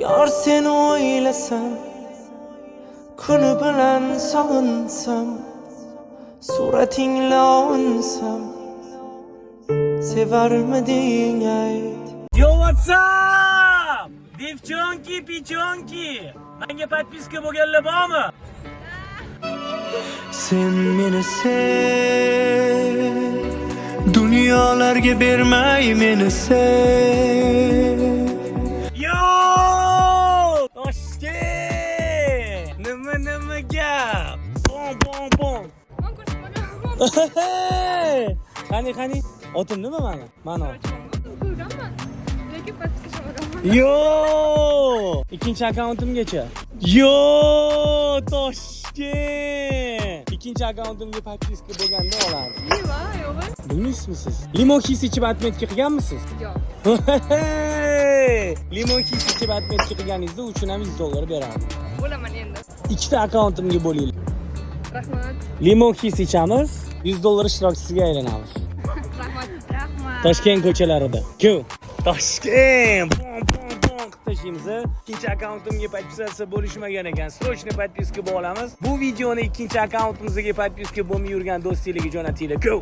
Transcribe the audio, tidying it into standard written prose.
Yar seni o'ylasam, kuni bilan sog'insam, suratingla ovunsam, sevarmiding ayt. Yo, what's up? Девчонки, pichonki. Menga подписка bo'lganlar bormi? Sen meni sev, dunyolarga bermay meni sev. Yo! Toshkent! Nima gap? Bom. Qani. Otim nima mani? Mana. Yo! Ikkinchi akkauntimgacha. Yo! Toshkent! Ikkinchi akkauntimga подписка bo'lganda olardi. Nima, yo'g'i? Bilmaysizmi siz? Limon his ichib отметка qilganmisiz? Yo'q. Limon his ichib отметка qilganingizda uchun ham $100 beradi. Bo'laman endi. Ikkita akkauntimga bo'linglar. Rahmat. Limon his ichamiz, $100 ishtirokchisiga aylanamiz. Rahmat. Toshkent ko'chalarida. Ku. Toshkent. Bom tashlaymiz. Ikkinchi akkauntimga подписаться bo'lishmagan ekan. Срочно подписка bo'lamiz. Bu videoni ikkinchi akkauntimizga подписка bo'lmay yurgan do'stinglarga jo'natinglar. Ku.